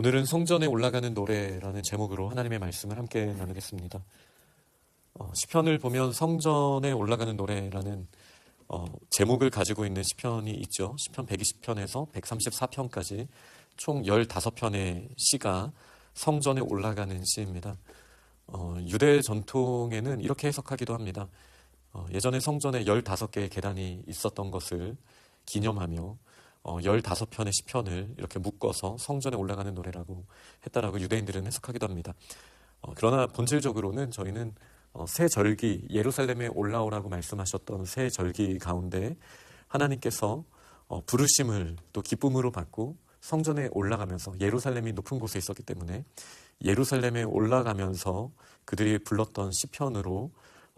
오늘은 성전에 올라가는 노래라는 제목으로 하나님의 말씀을 함께 나누겠습니다. 시편을 보면 성전에 올라가는 노래라는 제목을 가지고 있는 시편이 있죠. 시편 120편에서 134편까지 총 15편의 시가 성전에 올라가는 시입니다. 유대 전통에는 이렇게 해석하기도 합니다. 예전에 성전에 15개의 계단이 있었던 것을 기념하며 15편의 시편을 이렇게 묶어서 성전에 올라가는 노래라고 했다라고 유대인들은 해석하기도 합니다. 그러나 본질적으로는 저희는 새 절기, 예루살렘에 올라오라고 말씀하셨던 새 절기 가운데 하나님께서 부르심을 또 기쁨으로 받고 성전에 올라가면서, 예루살렘이 높은 곳에 있었기 때문에 예루살렘에 올라가면서 그들이 불렀던 시편으로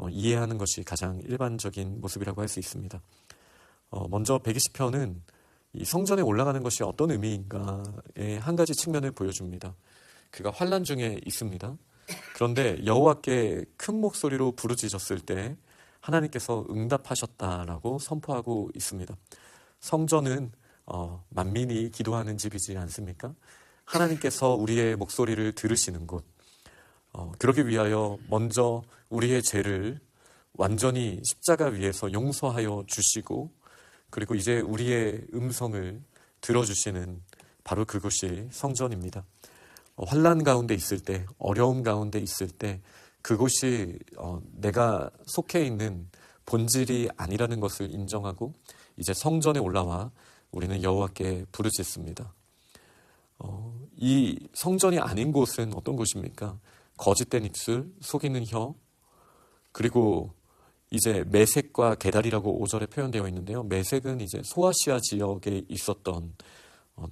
이해하는 것이 가장 일반적인 모습이라고 할 수 있습니다. 먼저 120편은 이 성전에 올라가는 것이 어떤 의미인가의 한 가지 측면을 보여줍니다. 그가 환난 중에 있습니다. 그런데 여호와께 큰 목소리로 부르짖었을 때 하나님께서 응답하셨다라고 선포하고 있습니다. 성전은 만민이 기도하는 집이지 않습니까? 하나님께서 우리의 목소리를 들으시는 곳, 그러기 위하여 먼저 우리의 죄를 완전히 십자가 위에서 용서하여 주시고, 그리고 이제 우리의 음성을 들어주시는 바로 그곳이 성전입니다. 환난 가운데 있을 때, 어려움 가운데 있을 때 그곳이 내가 속해 있는 본질이 아니라는 것을 인정하고 이제 성전에 올라와 우리는 여호와께 부르짖습니다. 이 성전이 아닌 곳은 어떤 곳입니까? 거짓된 입술, 속이는 혀, 그리고 이제 메색과 게달이라고 5절에 표현되어 있는데요. 메색은 이제 소아시아 지역에 있었던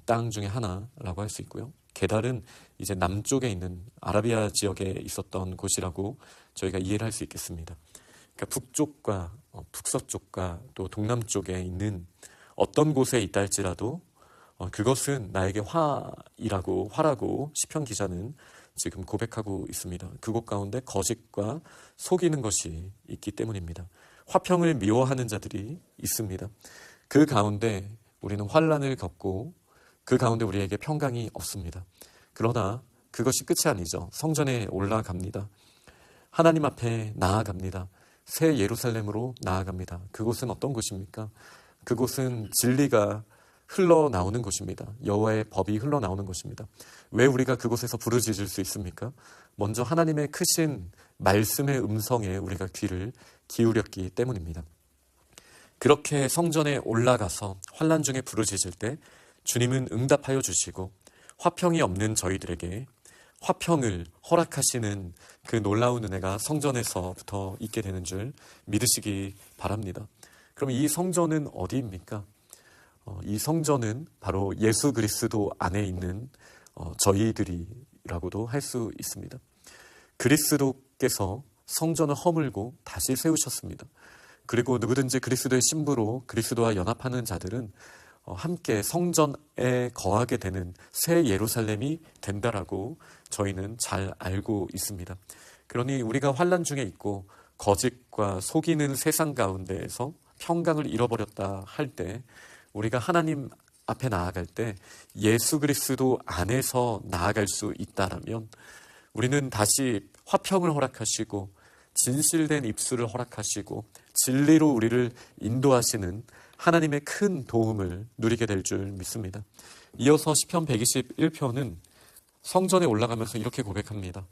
땅 중에 하나라고 할 수 있고요. 게달은 이제 남쪽에 있는 아라비아 지역에 있었던 곳이라고 저희가 이해를 할 수 있겠습니다. 그러니까 북쪽과 북서쪽과 또 동남쪽에 있는 어떤 곳에 있다 할지라도 그것은 나에게 화라고 시편 기자는 지금 고백하고 있습니다. 그곳 가운데 거짓과 속이는 것이 있기 때문입니다. 화평을 미워하는 자들이 있습니다. 그 가운데 우리는 환난을 겪고 그 가운데 우리에게 평강이 없습니다. 그러나 그것이 끝이 아니죠. 성전에 올라갑니다. 하나님 앞에 나아갑니다. 새 예루살렘으로 나아갑니다. 그곳은 어떤 곳입니까? 그곳은 진리가 흘러나오는 곳입니다. 여호와의 법이 흘러나오는 곳입니다. 왜 우리가 그곳에서 부르짖을 수 있습니까? 먼저 하나님의 크신 말씀의 음성에 우리가 귀를 기울였기 때문입니다. 그렇게 성전에 올라가서 환난 중에 부르짖을 때 주님은 응답하여 주시고 화평이 없는 저희들에게 화평을 허락하시는 그 놀라운 은혜가 성전에서부터 있게 되는 줄 믿으시기 바랍니다. 그럼 이 성전은 어디입니까? 이 성전은 바로 예수 그리스도 안에 있는 저희들이라고도 할 수 있습니다. 그리스도께서 성전을 허물고 다시 세우셨습니다. 그리고 누구든지 그리스도의 신부로 그리스도와 연합하는 자들은 함께 성전에 거하게 되는 새 예루살렘이 된다라고 저희는 잘 알고 있습니다. 그러니 우리가 환난 중에 있고 거짓과 속이는 세상 가운데에서 평강을 잃어버렸다 할 때, 우리가 하나님 앞에 나아갈 때 예수 그리스도 안에서 나아갈 수 있다라면 우리는 다시 화평을 허락하시고 진실된 입술을 허락하시고 진리로 우리를 인도하시는 하나님의 큰 도움을 누리게 될 줄 믿습니다. 이어서 시편 121편은 성전에 올라가면서 이렇게 고백합니다.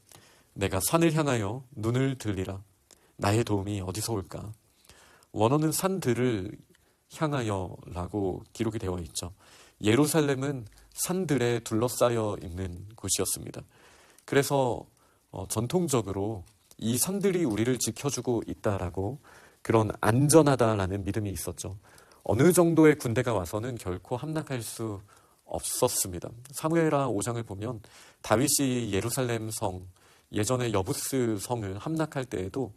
내가 산을 향하여 눈을 들리라. 나의 도움이 어디서 올까? 원어는 산들을 향하여 라고 기록이 되어 있죠. 예루살렘은 산들에 둘러싸여 있는 곳이었습니다. 그래서 전통적으로 이 산들이 우리를 지켜주고 있다라고, 그런 안전하다라는 믿음이 있었죠. 어느 정도의 군대가 와서는 결코 함락할 수 없었습니다. 사무엘하 5장을 보면 다윗이 예루살렘 성, 예전에 여부스 성을 함락할 때에도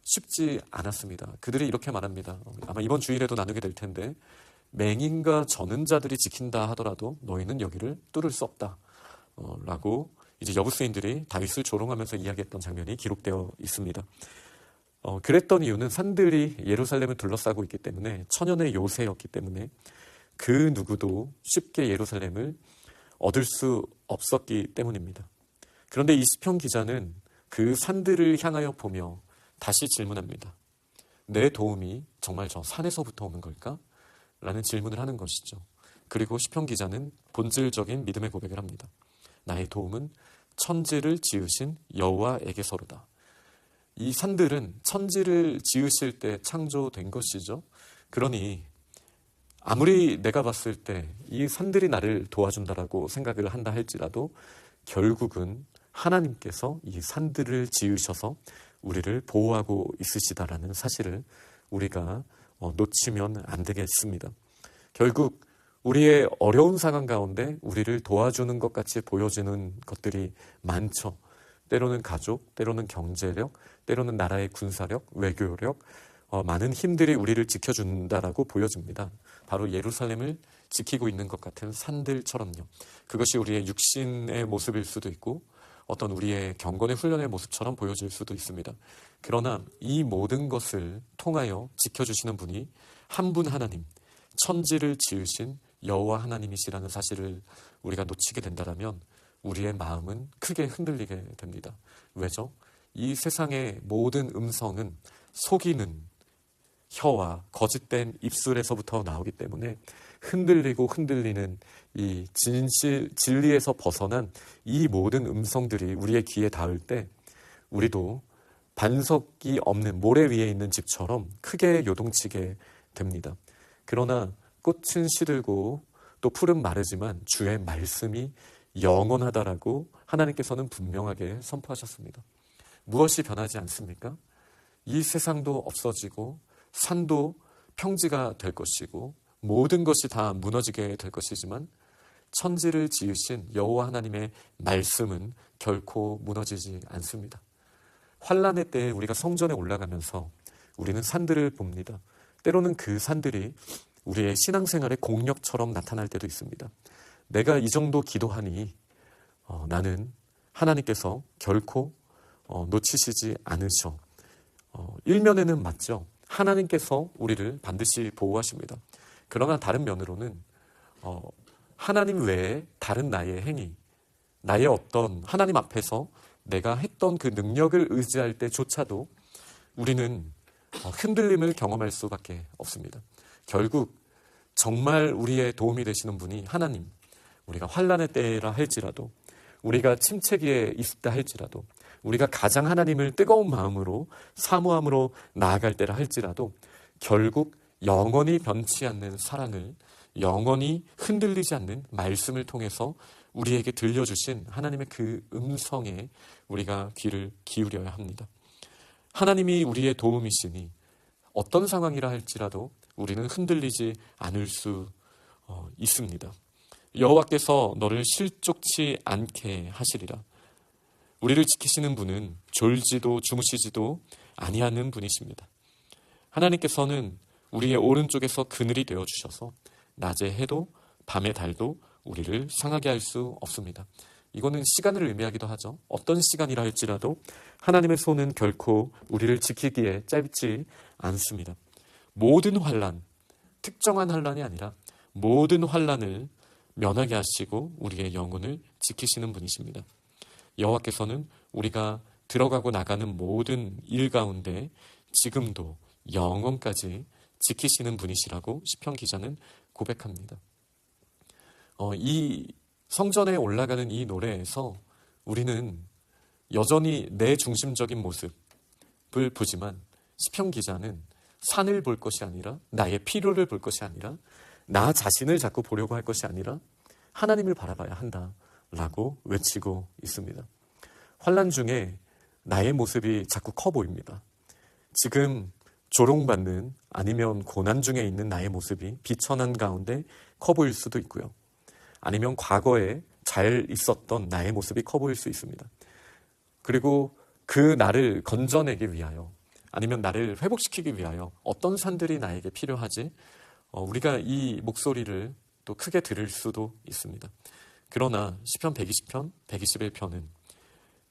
쉽지 않았습니다. 그들이 이렇게 말합니다. 아마 이번 주일에도 나누게 될 텐데, 맹인과 저는 자들이 지킨다 하더라도 너희는 여기를 뚫을 수 없다 라고 이제 여부스인들이 다윗을 조롱하면서 이야기했던 장면이 기록되어 있습니다. 그랬던 이유는 산들이 예루살렘을 둘러싸고 있기 때문에, 천연의 요새였기 때문에 그 누구도 쉽게 예루살렘을 얻을 수 없었기 때문입니다. 그런데 이 시편 기자는 그 산들을 향하여 보며 다시 질문합니다. 내 도움이 정말 저 산에서부터 오는 걸까? 라는 질문을 하는 것이죠. 그리고 시편 기자는 본질적인 믿음의 고백을 합니다. 나의 도움은 천지를 지으신 여호와에게서로다. 이 산들은 천지를 지으실 때 창조된 것이죠. 그러니 아무리 내가 봤을 때 이 산들이 나를 도와준다라고 생각을 한다 할지라도 결국은 하나님께서 이 산들을 지으셔서 우리를 보호하고 있으시다라는 사실을 우리가 놓치면 안 되겠습니다. 결국 우리의 어려운 상황 가운데 우리를 도와주는 것 같이 보여지는 것들이 많죠. 때로는 가족, 때로는 경제력, 때로는 나라의 군사력, 외교력, 많은 힘들이 우리를 지켜준다라고 보여집니다. 바로 예루살렘을 지키고 있는 것 같은 산들처럼요. 그것이 우리의 육신의 모습일 수도 있고 어떤 우리의 경건의 훈련의 모습처럼 보여질 수도 있습니다. 그러나 이 모든 것을 통하여 지켜주시는 분이 한 분 하나님, 천지를 지으신 여호와 하나님이시라는 사실을 우리가 놓치게 된다면 우리의 마음은 크게 흔들리게 됩니다. 왜죠? 이 세상의 모든 음성은 속이는 혀와 거짓된 입술에서부터 나오기 때문에 흔들리고 흔들리는 이 진리에서 벗어난 이 모든 음성들이 우리의 귀에 닿을 때 우리도 반석이 없는 모래 위에 있는 집처럼 크게 요동치게 됩니다. 그러나 꽃은 시들고 또 풀은 마르지만 주의 말씀이 영원하다라고 하나님께서는 분명하게 선포하셨습니다. 무엇이 변하지 않습니까? 이 세상도 없어지고 산도 평지가 될 것이고 모든 것이 다 무너지게 될 것이지만 천지를 지으신 여호와 하나님의 말씀은 결코 무너지지 않습니다. 환난의 때에 우리가 성전에 올라가면서 우리는 산들을 봅니다. 때로는 그 산들이 우리의 신앙생활의 공력처럼 나타날 때도 있습니다. 내가 이 정도 기도하니 나는 하나님께서 결코 놓치시지 않으셔. 일면에는 맞죠. 하나님께서 우리를 반드시 보호하십니다. 그러나 다른 면으로는 하나님 외에 다른 나의 행위, 나의 어떤 하나님 앞에서 내가 했던 그 능력을 의지할 때조차도 우리는 흔들림을 경험할 수밖에 없습니다. 결국 정말 우리의 도움이 되시는 분이 하나님, 우리가 환난의 때라 할지라도 우리가 침체기에 있다 할지라도 우리가 가장 하나님을 뜨거운 마음으로 사모함으로 나아갈 때라 할지라도 결국 영원히 변치 않는 사랑을 영원히 흔들리지 않는 말씀을 통해서 우리에게 들려주신 하나님의 그 음성에 우리가 귀를 기울여야 합니다. 하나님이 우리의 도움이시니 어떤 상황이라 할지라도 우리는 흔들리지 않을 수 있습니다. 여호와께서 너를 실족치 않게 하시리라. 우리를 지키시는 분은 졸지도 주무시지도 아니하는 분이십니다. 하나님께서는 우리의 오른쪽에서 그늘이 되어주셔서 낮의 해도 밤의 달도 우리를 상하게 할 수 없습니다. 이거는 시간을 의미하기도 하죠. 어떤 시간이라 할지라도 하나님의 손은 결코 우리를 지키기에 짧지 않습니다. 모든 환난, 특정한 환난이 아니라 모든 환난을 면하게 하시고 우리의 영혼을 지키시는 분이십니다. 여호와께서는 우리가 들어가고 나가는 모든 일 가운데 지금도 영원까지 지키시는 분이시라고 시편 기자는 고백합니다. 이 성전에 올라가는 이 노래에서 우리는 여전히 내 중심적인 모습을 보지만 시편 기자는 산을 볼 것이 아니라 나의 필요를 볼 것이 아니라 나 자신을 자꾸 보려고 할 것이 아니라 하나님을 바라봐야 한다라고 외치고 있습니다. 환난 중에 나의 모습이 자꾸 커 보입니다. 지금 조롱받는 아니면 고난 중에 있는 나의 모습이 비천한 가운데 커 보일 수도 있고요. 아니면 과거에 잘 있었던 나의 모습이 커 보일 수 있습니다. 그리고 그 나를 건져내기 위하여 아니면 나를 회복시키기 위하여 어떤 산들이 나에게 필요하지? 우리가 이 목소리를 또 크게 들을 수도 있습니다. 그러나 시편 120편, 121편은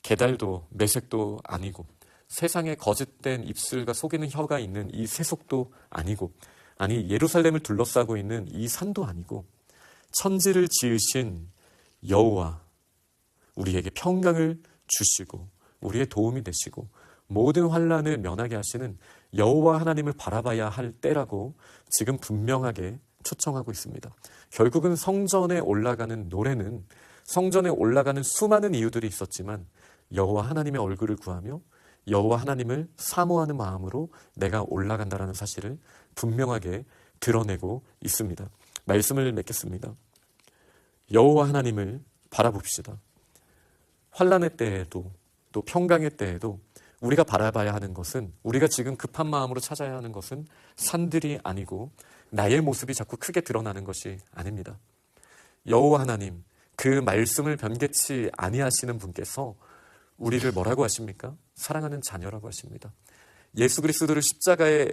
게달도 메색도 아니고 세상에 거짓된 입술과 속이는 혀가 있는 이 세속도 아니고 아니 예루살렘을 둘러싸고 있는 이 산도 아니고 천지를 지으신 여호와 우리에게 평강을 주시고 우리의 도움이 되시고 모든 환난을 면하게 하시는 여호와 하나님을 바라봐야 할 때라고 지금 분명하게 초청하고 있습니다. 결국은 성전에 올라가는 노래는 성전에 올라가는 수많은 이유들이 있었지만 여호와 하나님의 얼굴을 구하며 여호와 하나님을 사모하는 마음으로 내가 올라간다라는 사실을 분명하게 드러내고 있습니다. 말씀을 맺겠습니다. 여호와 하나님을 바라봅시다. 환난의 때에도 또 평강의 때에도 우리가 바라봐야 하는 것은, 우리가 지금 급한 마음으로 찾아야 하는 것은 산들이 아니고 나의 모습이 자꾸 크게 드러나는 것이 아닙니다. 여호와 하나님, 그 말씀을 변개치 아니하시는 분께서 우리를 뭐라고 하십니까? 사랑하는 자녀라고 하십니다. 예수 그리스도를 십자가에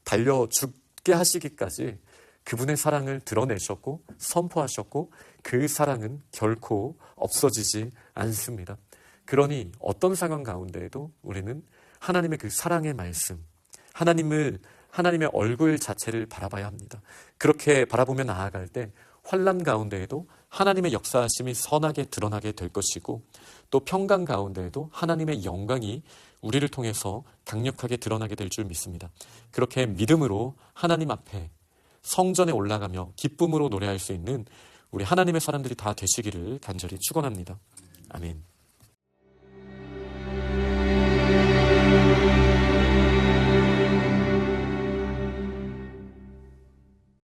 달려 죽게 하시기까지 그분의 사랑을 드러내셨고 선포하셨고 그 사랑은 결코 없어지지 않습니다. 그러니 어떤 상황 가운데에도 우리는 하나님의 그 사랑의 말씀, 하나님의 얼굴 자체를 바라봐야 합니다. 그렇게 바라보며 나아갈 때 환난 가운데에도 하나님의 역사하심이 선하게 드러나게 될 것이고, 또 평강 가운데에도 하나님의 영광이 우리를 통해서 강력하게 드러나게 될 줄 믿습니다. 그렇게 믿음으로 하나님 앞에 성전에 올라가며 기쁨으로 노래할 수 있는 우리 하나님의 사람들이 다 되시기를 간절히 축원합니다. 아멘.